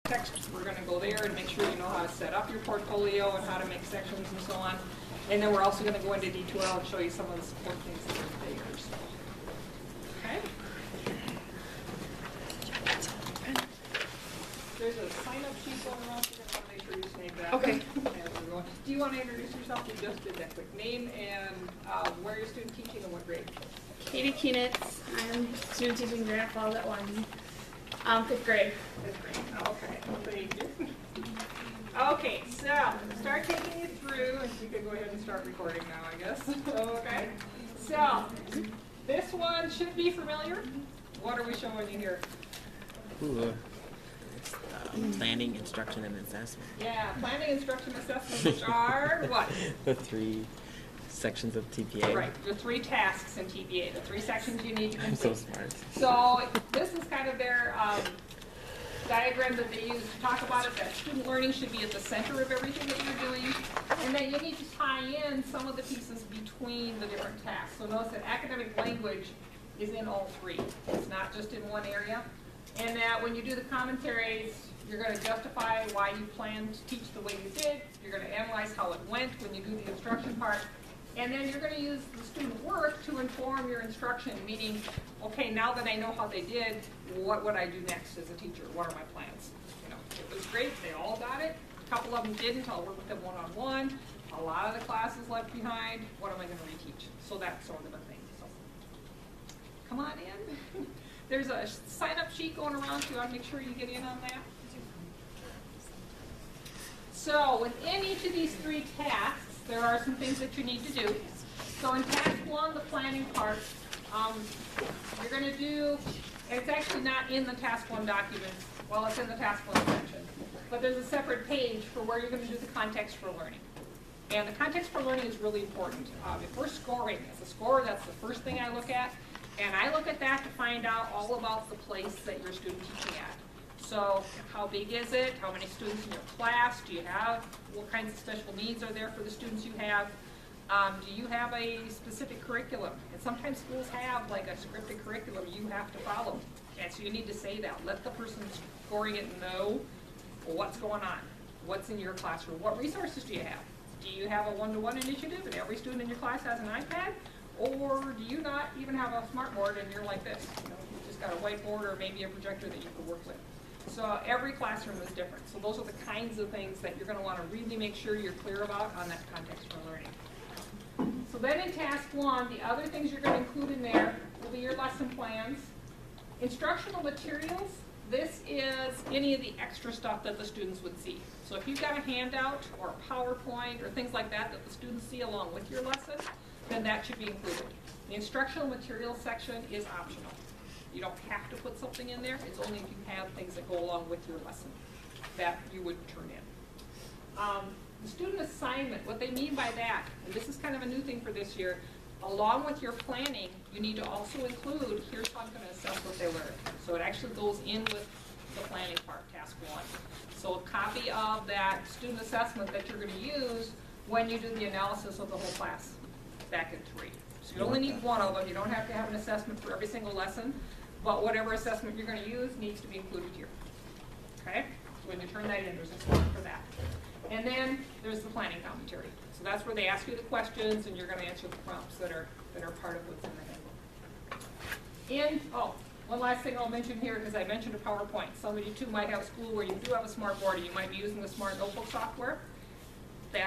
text, we're going to go there and make sure you know how to set up your portfolio and how to make sections and so on. And then we're also going to go into D2L and show you some of the support things that are there. So. Okay. There's a sign-up sheet going around. You're going to want to make sure you save that. Okay. Do you want to introduce yourself? You just did that quick name and where you're student teaching and what grade? Katie Keenitz. I'm student teaching grade 12 at 1. 5th grade. 5th grade. Okay. Well, thank you. Okay, so start taking it through, and we can go ahead and start recording now, I guess. Okay. So this one should be familiar. What are we showing you here? Ooh, it's, planning, instruction, and assessment. Yeah, planning, instruction, assessment, which are what? The 3 sections of TPA. Right, the 3 tasks in TPA, the 3 sections you need to complete. I'm so smart. So this is kind of their diagram that they use to talk about it, that student learning should be at the center of everything that you're doing, and that you need to tie in some of the pieces between the different tasks. So notice that academic language is in all 3. It's not just in one area. And that when you do the commentaries, you're going to justify why you plan to teach the way you did. You're going to analyze how it went when you do the instruction part. And then you're going to use the student work to inform your instruction, meaning, okay, now that I know how they did, what would I do next as a teacher? What are my plans? You know, it was great. They all got it. A couple of them didn't. I'll work with them one-on-one. A lot of the classes left behind. What am I going to reteach? So that sort of a thing. So come on in. There's a sign-up sheet going around, so you want to make sure you get in on that. So within each of these 3 tasks, there are some things that you need to do. So in task 1, the planning part, you're going to do, and it's actually not in the task 1 document, well, it's in the task 1 section, but there's a separate page for where you're going to do the context for learning. And the context for learning is really important. If we're scoring, as a scorer, that's the first thing I look at. And I look at that to find out all about the place that you're student teaching at. So how big is it? How many students in your class? Do you have? What kinds of special needs are there for the students you have? Do you have a specific curriculum? And sometimes schools have like a scripted curriculum you have to follow. And so you need to say that. Let the person scoring it know what's going on. What's in your classroom? What resources do you have? Do you have a one-to-one initiative and every student in your class has an iPad? Or do you not even have a smart board and you're like this? You know, you've just got a whiteboard or maybe a projector that you can work with. So every classroom is different. So those are the kinds of things that you're going to want to really make sure you're clear about on that context for learning. So then in task 1, the other things you're going to include in there will be your lesson plans. Instructional materials, this is any of the extra stuff that the students would see. So if you've got a handout or a PowerPoint or things like that that the students see along with your lesson, then that should be included. The instructional materials section is optional. You don't have to put something in there. It's only if you have things that go along with your lesson that you would turn in. The student assignment, what they mean by that, and this is kind of a new thing for this year, along with your planning, you need to also include, here's how I'm going to assess what they learned. So it actually goes in with the planning part, task 1. So a copy of that student assessment that you're going to use when you do the analysis of the whole class back in 3. So you only need one of them. You don't have to have an assessment for every single lesson. But whatever assessment you're going to use needs to be included here. Okay? So when you turn that in, there's a spot for that. And then there's the planning commentary. So that's where they ask you the questions, and you're going to answer the prompts that are part of what's in the handbook. One last thing I'll mention here, because I mentioned a PowerPoint. Some of you too might have a school where you do have a smart board, and you might be using the smart notebook software. The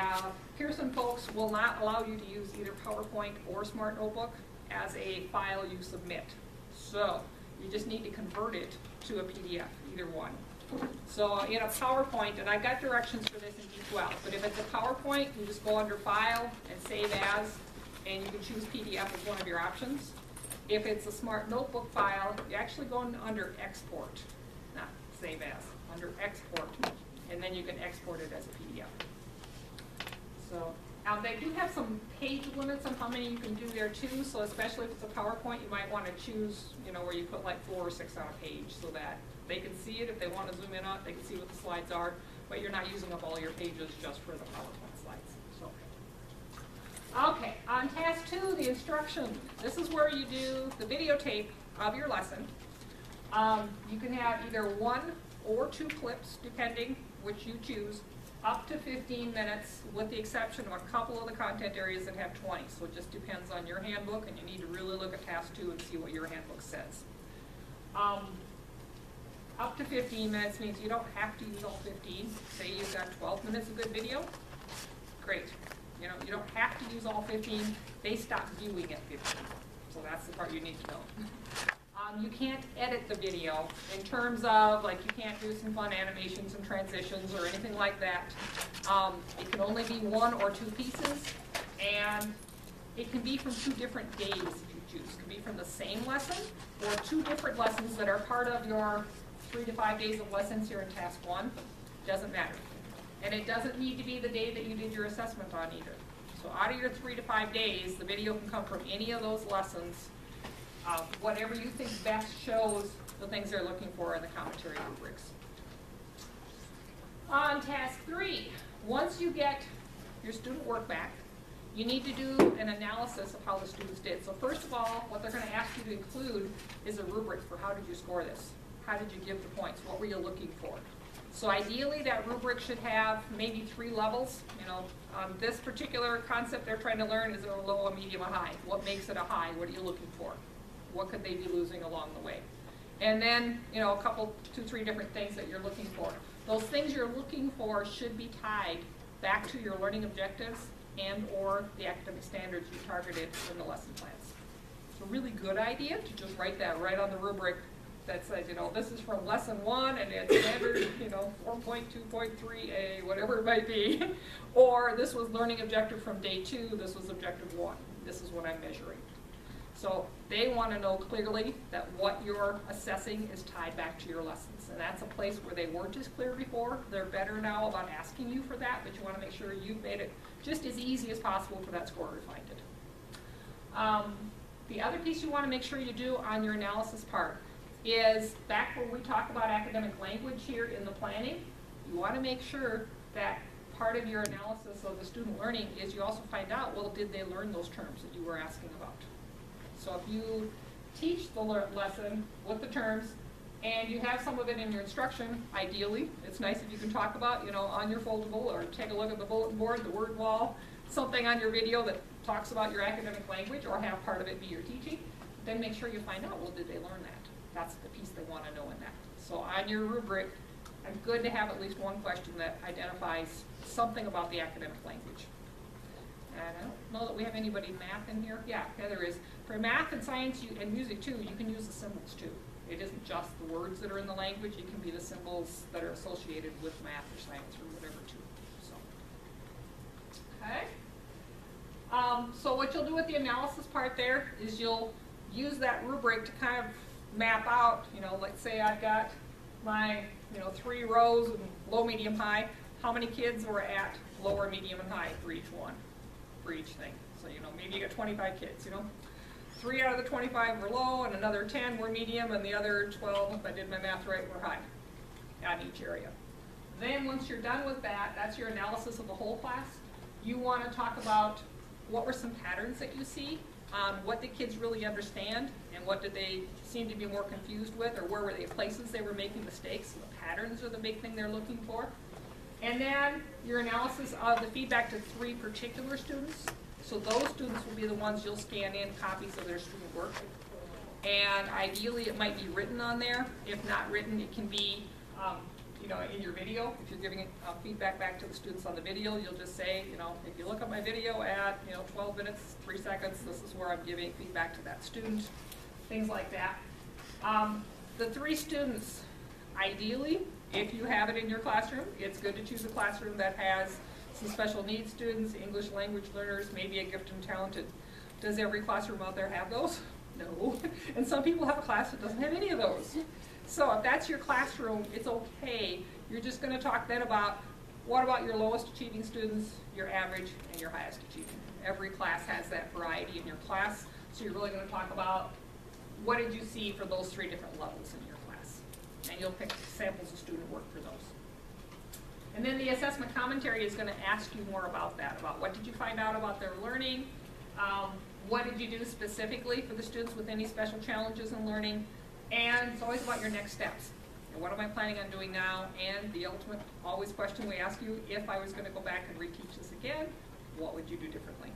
Pearson folks will not allow you to use either PowerPoint or Smart Notebook as a file you submit. So you just need to convert it to a PDF, either one. So in a PowerPoint, and I've got directions for this in D12, but if it's a PowerPoint, you just go under File and Save As, and you can choose PDF as one of your options. If it's a Smart Notebook file, you actually go under Export, not Save As, under Export, and then you can export it as a PDF. So they do have some page limits on how many you can do there too. So especially if it's a PowerPoint, you might want to choose, where you put like 4 or 6 on a page so that they can see it. If they want to zoom in on it, they can see what the slides are. But you're not using up all your pages just for the PowerPoint slides. So, okay, on task 2, the instruction. This is where you do the videotape of your lesson. You can have either 1 or 2 clips, depending which you choose, up to 15 minutes, with the exception of a couple of the content areas that have 20. So it just depends on your handbook, and you need to really look at task 2 and see what your handbook says. Up to 15 minutes means you don't have to use all 15. Say you've got 12 minutes of good video, great. You know, you don't have to use all 15. They stop viewing at 15. So that's the part you need to know. You can't edit the video in terms of, like, you can't do some fun animations and transitions or anything like that. It can only be 1 or 2 pieces, and it can be from 2 different days if you choose. It can be from the same lesson or 2 different lessons that are part of your 3 to 5 days of lessons here in task 1. Doesn't matter. And it doesn't need to be the day that you did your assessment on either. So out of your 3 to 5 days, the video can come from any of those lessons. Whatever you think best shows the things they're looking for in the commentary rubrics. On task 3, once you get your student work back, you need to do an analysis of how the students did. So first of all, what they're going to ask you to include is a rubric for how did you score this? How did you give the points? What were you looking for? So ideally, that rubric should have maybe 3 levels. You know, this particular concept they're trying to learn is a low, a medium, a high. What makes it a high? What are you looking for? What could they be losing along the way? And then, you know, a couple, 2, 3 different things that you're looking for. Those things you're looking for should be tied back to your learning objectives and or the academic standards you targeted in the lesson plans. It's a really good idea to just write that right on the rubric that says, you know, this is from lesson 1 and it's standard, you know, 4.2.3a, whatever it might be. Or this was learning objective from day 2, this was objective 1. This is what I'm measuring. So they want to know clearly that what you're assessing is tied back to your lessons. And that's a place where they weren't as clear before. They're better now about asking you for that, but you want to make sure you've made it just as easy as possible for that scorer to find it. The other piece you want to make sure you do on your analysis part is back when we talk about academic language here in the planning, you want to make sure that part of your analysis of the student learning is you also find out, well, did they learn those terms that you were asking about? So if you teach the lesson with the terms and you have some of it in your instruction, ideally, it's nice if you can talk about, you know, on your foldable or take a look at the bulletin board, the word wall, something on your video that talks about your academic language or have part of it be your teaching, then make sure you find out, well, did they learn that? That's the piece they want to know in that. So on your rubric, it's good to have at least one question that identifies something about the academic language. And I don't know that we have anybody in math in here. Yeah, there is. For math and science and music too, you can use the symbols too. It isn't just the words that are in the language, it can be the symbols that are associated with math or science or whatever too. So, okay. So what you'll do with the analysis part there is you'll use that rubric to kind of map out, you know, let's say I've got my, you know, 3 rows and low, medium, high. How many kids were at lower, medium, and high for each one, for each thing? So, you know, maybe you got 25 kids, you know. 3 out of the 25 were low, and another 10 were medium, and the other 12, if I did my math right, were high on each area. Then once you're done with that, that's your analysis of the whole class. You want to talk about what were some patterns that you see, what did kids really understand, and what did they seem to be more confused with, or where were they places they were making mistakes. So the patterns are the big thing they're looking for. And then your analysis of the feedback to 3 particular students. So those students will be the ones you'll scan in copies of their student work. And ideally it might be written on there. If not written, it can be you know, in your video. If you're giving feedback back to the students on the video, you'll just say, you know, if you look at my video at, you know, 12 minutes, 3 seconds, this is where I'm giving feedback to that student. Things like that. The 3 students, ideally, if you have it in your classroom, it's good to choose a classroom that has some special needs students, English language learners, maybe a gifted and talented. Does every classroom out there have those? No. And some people have a class that doesn't have any of those. So if that's your classroom, it's okay. You're just going to talk then about what about your lowest achieving students, your average, and your highest achieving. Every class has that variety in your class, so you're really going to talk about what did you see for those 3 different levels in your class. And you'll pick samples of student work for those. And then the assessment commentary is going to ask you more about that, about what did you find out about their learning, what did you do specifically for the students with any special challenges in learning, and it's always about your next steps. And what am I planning on doing now? And the ultimate, always question we ask you, if I was going to go back and reteach this again, what would you do differently?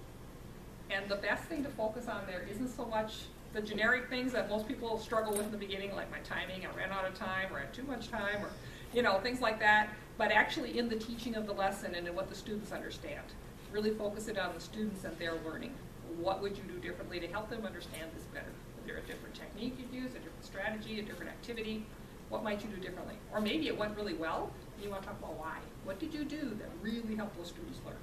And the best thing to focus on there isn't so much the generic things that most people struggle with in the beginning, like my timing, I ran out of time, or I had too much time, or things like that, but actually in the teaching of the lesson and in what the students understand. Really focus it on the students and their learning. What would you do differently to help them understand this better? Is there a different technique you'd use, a different strategy, a different activity? What might you do differently? Or maybe it went really well, and you want to talk about why. What did you do that really helped those students learn?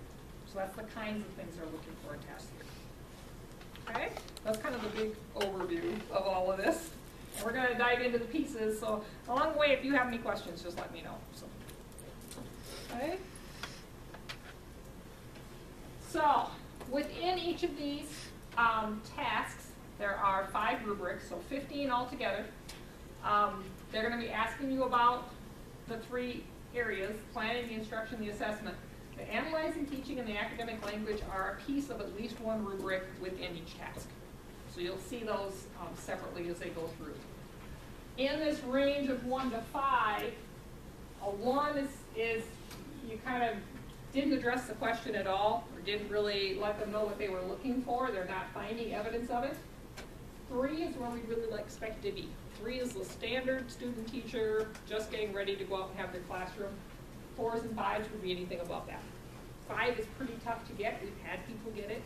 So that's the kinds of things they're looking for in task 3. Okay? That's kind of the big overview of all of this. And we're going to dive into the pieces, so along the way, if you have any questions, just let me know. Okay? So, within each of these tasks, there are 5 rubrics, so 15 altogether. They're going to be asking you about the 3 areas: planning, the instruction, the assessment. The analyzing, teaching, and the academic language are a piece of at least 1 rubric within each task. So you'll see those separately as they go through. In this range of 1 to 5, a 1 is you kind of didn't address the question at all, or didn't really let them know what they were looking for. They're not finding evidence of it. 3 is where we really expect to be. 3 is the standard student teacher just getting ready to go out and have their classroom. 4s and 5s would be anything above that. 5 is pretty tough to get. We've had people get it.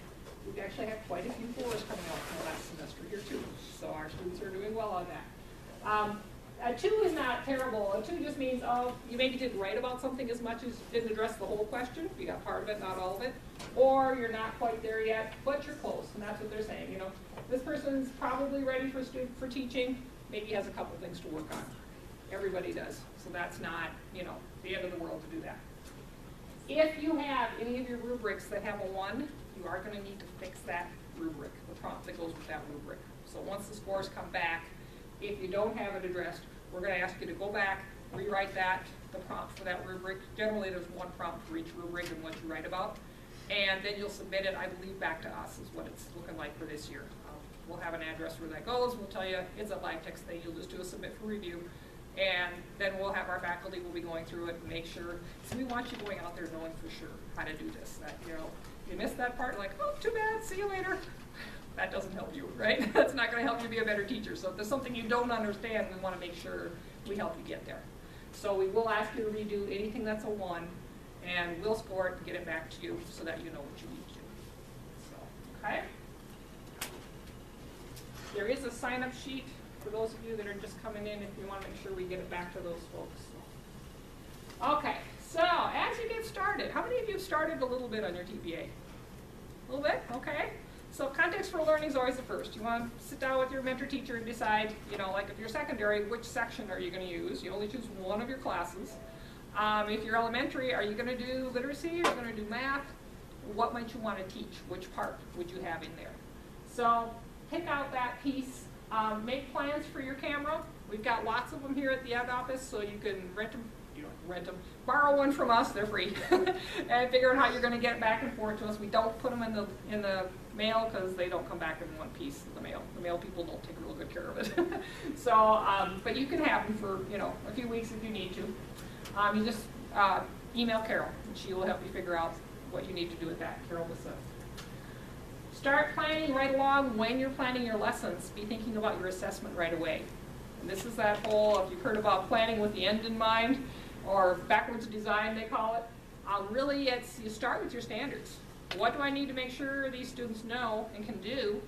We've actually had quite a few 4s coming out from the last semester here too. So our students are doing well on that. A 2 is not terrible. A 2 just means, oh, you maybe didn't write about something as much as didn't address the whole question. You got part of it, not all of it. Or you're not quite there yet, but you're close, and that's what they're saying. This person's probably ready for teaching, maybe has a couple things to work on. Everybody does. So that's not, the end of the world to do that. If you have any of your rubrics that have a 1, you are going to need to fix that rubric, the prompt that goes with that rubric. So once the scores come back, if you don't have it addressed, we're going to ask you to go back, rewrite the prompt for that rubric. Generally, there's 1 prompt for each rubric and what you write about. And then you'll submit it, I believe, back to us is what it's looking like for this year. We'll have an address where that goes. We'll tell you it's a live text thing. You'll just do a submit for review. And then we'll have our faculty will be going through it and make sure. So we want you going out there knowing for sure how to do this. That, you missed that part, like, oh, too bad, see you later. That doesn't help you, right? That's not going to help you be a better teacher. So if there's something you don't understand, we want to make sure we help you get there. So we will ask you to redo anything that's a 1, and we'll score it and get it back to you so that you know what you need to do. So, okay? There is a sign-up sheet for those of you that are just coming in if you want to make sure we get it back to those folks. Okay, so as you get started, how many of you have started a little bit on your TPA? A little bit? Okay. So context for learning is always the first. You want to sit down with your mentor teacher and decide, like if you're secondary, which section are you going to use? You only choose 1 of your classes. If you're elementary, are you going to do literacy? Are you going to do math? What might you want to teach? Which part would you have in there? So pick out that piece. Make plans for your camera. We've got lots of them here at the Ed office, so you can borrow one from us, they're free, and figure out how you're going to get it back and forth to us. We don't put them in the mail because they don't come back in one piece of the mail. The mail people don't take real good care of it. So, but you can have them for a few weeks if you need to. You just email Carol, and she will help you figure out what you need to do with that. Carol was Start planning right along when you're planning your lessons. Be thinking about your assessment right away. And this is that whole, if you've heard about planning with the end in mind, or backwards design they call it, really you start with your standards. What do I need to make sure these students know and can do?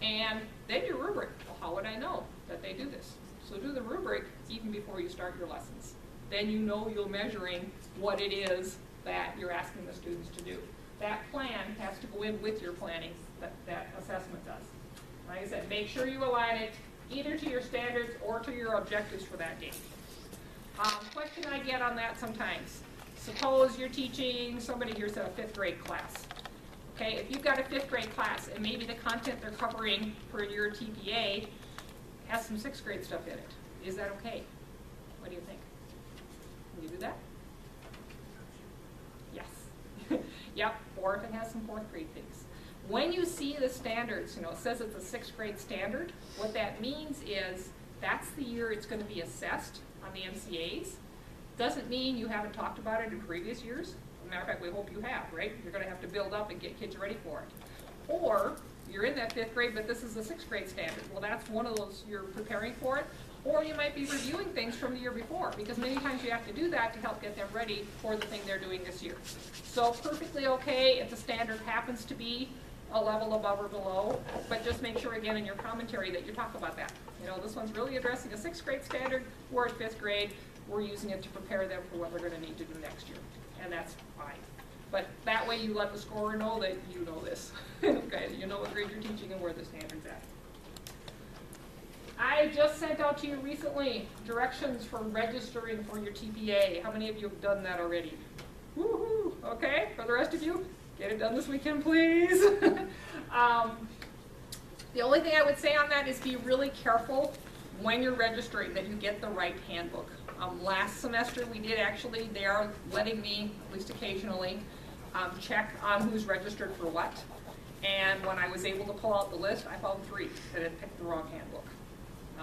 And then your rubric. Well, how would I know that they do this? So do the rubric even before you start your lessons. Then you're measuring what it is that you're asking the students to do. That plan has to go in with your planning that assessment does. Like I said, make sure you align it either to your standards or to your objectives for that day. Question I get on that sometimes. Suppose you're teaching, somebody here's a 5th grade class. Okay, if you've got a 5th grade class and maybe the content they're covering for your TPA has some 6th grade stuff in it, is that okay? What do you think? Can you do that? Yes. Yep, or if it has some 4th grade things. When you see the standards, it says it's a 6th grade standard, what that means is that's the year it's going to be assessed on the MCAs. Doesn't mean you haven't talked about it in previous years. As a matter of fact, we hope you have, right? You're going to have to build up and get kids ready for it. Or you're in that 5th grade, but this is the 6th grade standard. Well, that's one of those you're preparing for it. Or you might be reviewing things from the year before, because many times you have to do that to help get them ready for the thing they're doing this year. So perfectly okay if the standard happens to be a level above or below, but just make sure again in your commentary that you talk about that. You know, this one's really addressing a 6th grade standard, we're at 5th grade, we're using it to prepare them for what they're going to need to do next year. And that's fine. But that way you let the scorer know that you know this. Okay, you know what grade you're teaching and where the standard's at. I just sent out to you recently directions for registering for your TPA. How many of you have done that already? Woohoo! Okay, for the rest of you, get it done this weekend, please. The only thing I would say on that is be really careful when you're registering that you get the right handbook. Last semester we did actually, they are letting me, at least occasionally, check on who's registered for what. And when I was able to pull out the list, I found 3 that had picked the wrong handbook.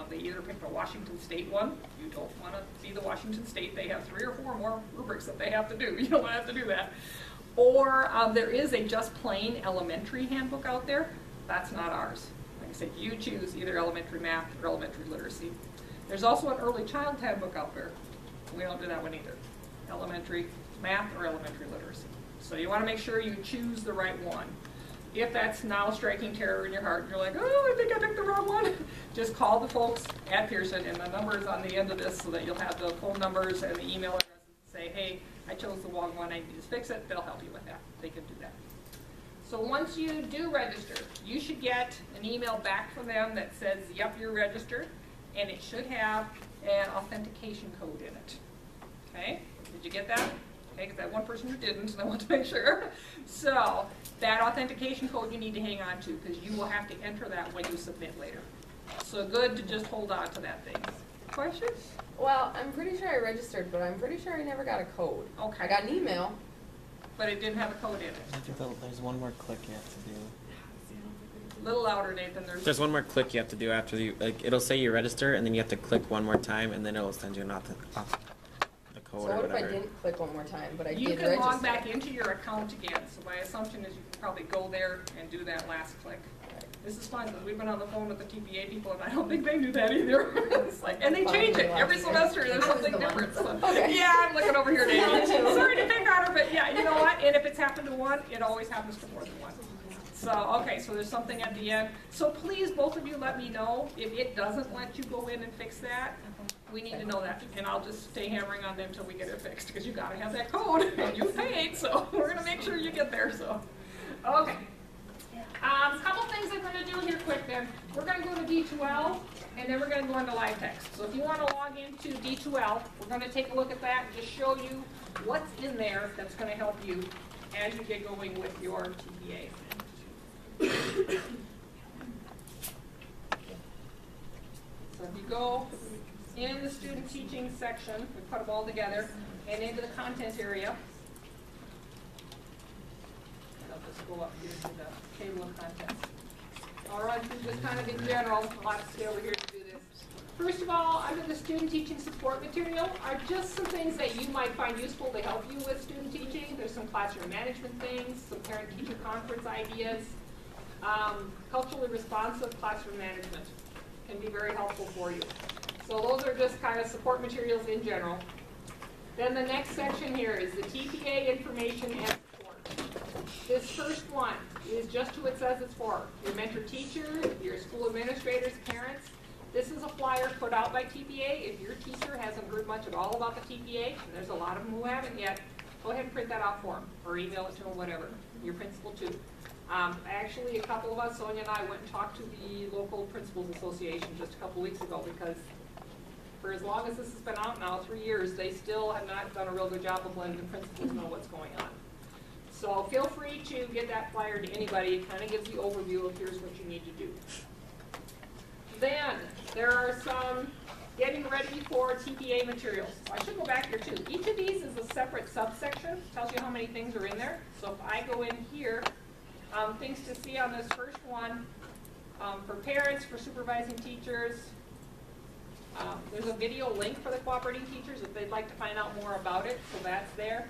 They either picked a Washington State one. You don't want to see the Washington State. They have 3 or 4 more rubrics that they have to do. You don't want to have to do that. Or there is a just plain elementary handbook out there. That's not ours. Like I said, you choose either elementary math or elementary literacy. There's also an early child handbook out there. We don't do that one either. Elementary math or elementary literacy. So you want to make sure you choose the right one. If that's now striking terror in your heart, and you're like, oh, I think I picked the wrong one, just call the folks at Pearson, and the number is on the end of this so that you'll have the phone numbers and the email addresses to say, hey, I chose the wrong one, I need to fix it. They'll help you with that. They can do that. So once you do register, you should get an email back from them that says, yep, you're registered, and it should have an authentication code in it. Okay? Did you get that? Okay, because I had one person who didn't, and I want to make sure. So that authentication code you need to hang on to, because you will have to enter that when you submit later. So good to just hold on to that thing. Questions? Well, I'm pretty sure I registered, but I'm pretty sure I never got a code. Okay. I got an email. But it didn't have a code in it. I think there's one more click you have to do. A little louder, Nathan. There's one more click you have to do after you, like, it'll say you register, and then you have to click one more time, and then it'll send you the code So or what if I whatever. didn't click one more time, but I You did can register? log back into your account again. So my assumption is you can probably go there and do that last click. This is fun, because we've been on the phone with the TPA people, and I don't think they knew that either. It's like, and they change it every semester. There's something different. So, Okay. yeah, I'm looking over here, David. Sorry to pick on her, but yeah, you know what? And if it's happened to one, it always happens to more than one. So, okay, so there's something at the end. So please, both of you, let me know if it doesn't let you go in and fix that. We need to know that, and I'll just stay hammering on them until we get it fixed, because you got to have that code, and you paid, so we're going to make sure you get there. So, okay. Couple things I'm going to do here quick then. We're going to go to D2L, and then we're going to go into live text. So if you want to log into D2L, we're going to take a look at that and just show you what's in there that's going to help you as you get going with your TPA. So if you go in the student teaching section, we put them all together, and into the content area. And I'll just go up here to the table of contents. I'll run through this kind of in general. A lot to stay over here to do this. First of all, under the student teaching support material are just some things that you might find useful to help you with student teaching. There's some classroom management things, some parent-teacher conference ideas. Culturally responsive classroom management can be very helpful for you. So those are just kind of support materials in general. Then the next section here is the TPA information and support. This first one is just who it says it's for. Your mentor teacher, your school administrators, parents. This is a flyer put out by TPA. If your teacher hasn't heard much at all about the TPA, and there's a lot of them who haven't yet, go ahead and print that out for them, or email it to them, whatever. Your principal too. Actually, a couple of us, Sonia and I, went and talked to the local principals association just a couple weeks ago, because for as long as this has been out now, 3 years, they still have not done a real good job of letting the principals know what's going on. So feel free to get that flyer to anybody. It kind of gives the overview of here's what you need to do. Then there are some getting ready for TPA materials. I should go back here too. Each of these is a separate subsection. Tells you how many things are in there. So if I go in here, things to see on this first one, for parents, for supervising teachers, There's a video link for the cooperating teachers if they'd like to find out more about it, so that's there.